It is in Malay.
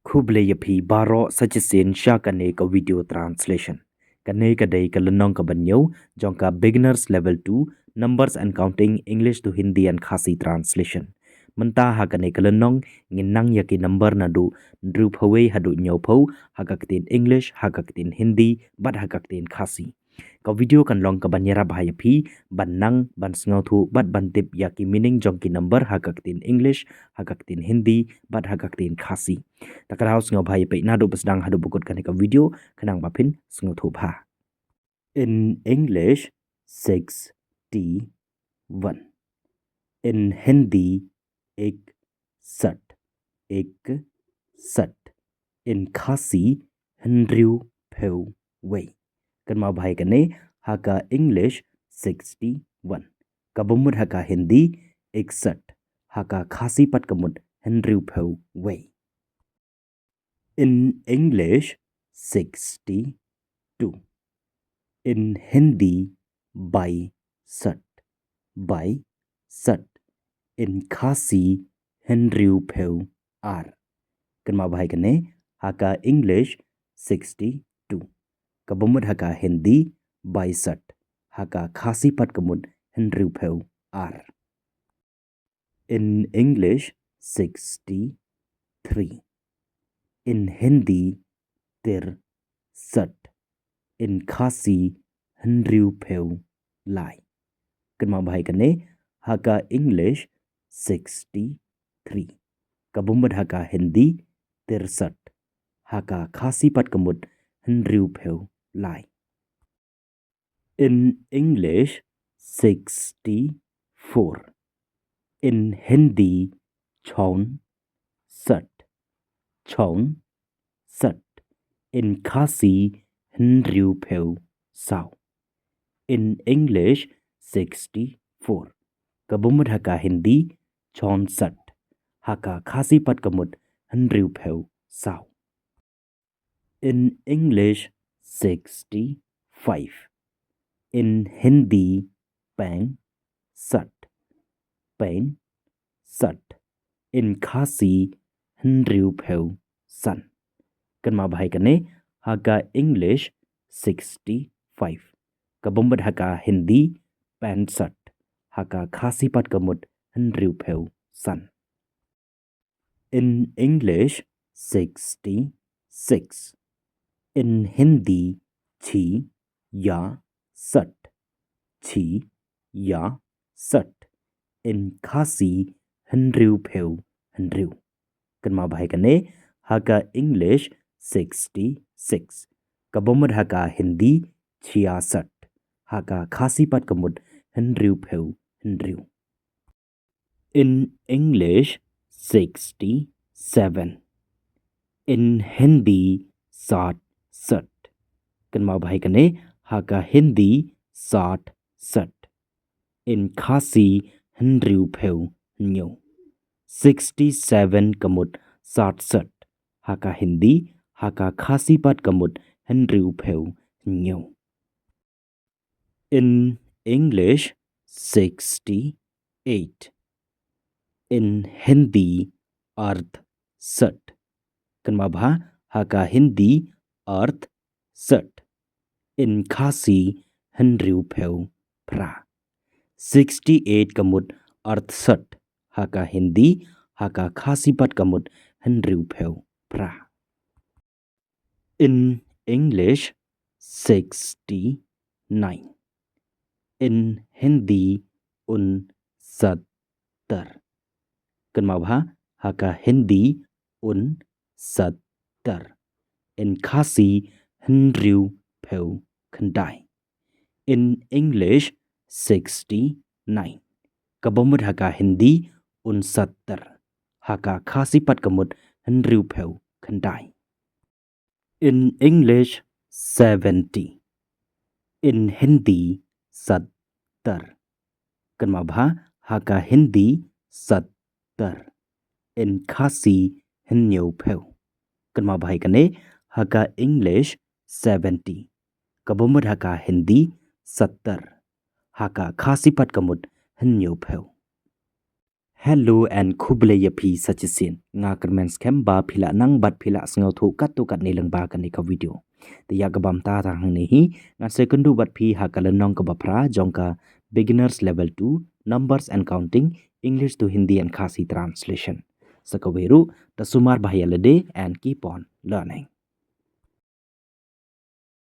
Kubleyapi baro sajisin syakane ka video translation. Kane kadai kalenong ka banyo jongka beginners level 2 numbers and counting English to Hindi and Khasi translation. Mentah hakane kalenong nginang yaki number nadu drup hawe hadu nyopo hakaktin English hakaktin Hindi bat hakaktin Khasi. Ka video kan long ka banyera bahaya pi banang ban sngotu bat bantip yaki meaning jongki number hakaktin English hakaktin Hindi bat hakaktin Khasi. Takar haus ngau bahaya pi nadu besdang hadu bukut kan ka video kanang bapin sngotu bha. In English 61. In Hindi 61. In Khasi 100 way. Kan mau bahai kane haka English 61. Kabumud haka Hindi 61. Haka Khasi pat kamud 100 way. In English 62. In Hindi 62. In Khasi 100 ar. Kan mau bahai kane haka English 62. Kabumud haka Hindi 62. Haka Khasi pat kamud 100 ar. In English 63. In Hindi 63. In Khasi 100 lai. Kan mau bahai kane haka English 63. Kabumud haka Hindi 63. Haka Khasi pat kamud 100 lai. In English 64. In Hindi 64. In Khasi 100 sao. In English 64. Kabumud haka Hindi 64. Haka Khasi pat kamud 100 sao. In English 65. In Hindi 65. In Khasi 100 san. Kan mau bahai kane haka English 65. Kabumud haka Hindi 65. Haka Khasi pat kamud 100 san. In English 66. In Hindi 66. In Khasi 100. Kan mau bahai kane haka English 66. Kabumud haka Hindi 66. Haka Khasi pat kamud 100. In English 67. In Hindi 67. Kan mau bahai kane haka Hindi 67. In Khasi 100 nyo. 67 kamud 67. Haka Hindi haka Khasi pat kamud 100 nyo. In English 68. In Hindi earth 60. Kan mau bha haka Hindi earth 60. In Khasi 100 pra. 68 kamud earth 60. Haka Hindi haka Khasi pat kamud 100 pra. In English 69. In Hindi 69. Kan mau bha haka Hindi 69. In Khasi 100 khandai. In English 69. Kabumud haka Hindi 69. Haka Khasi pat kamud 100 khandai. In English 70. In Hindi 70. Kan mau bha haka Hindi 70. In Khasi 100. Kan mau bahai kane haka English 70. Kabumud haka Hindi 70. Haka Khasi pat kamud 100. Hello and kuble yapi sachisin nga kermens kem ba phila nang bat phila sngaw thu kat tu kat nilang ba kan ka video te ya gabam ta ta hang hi nga sekundu bat phi ha kalanong ka bapra jongka beginners level 2 numbers and counting English to Hindi and Khasi translation sakaweru tasumar bahayalade and keep on learning.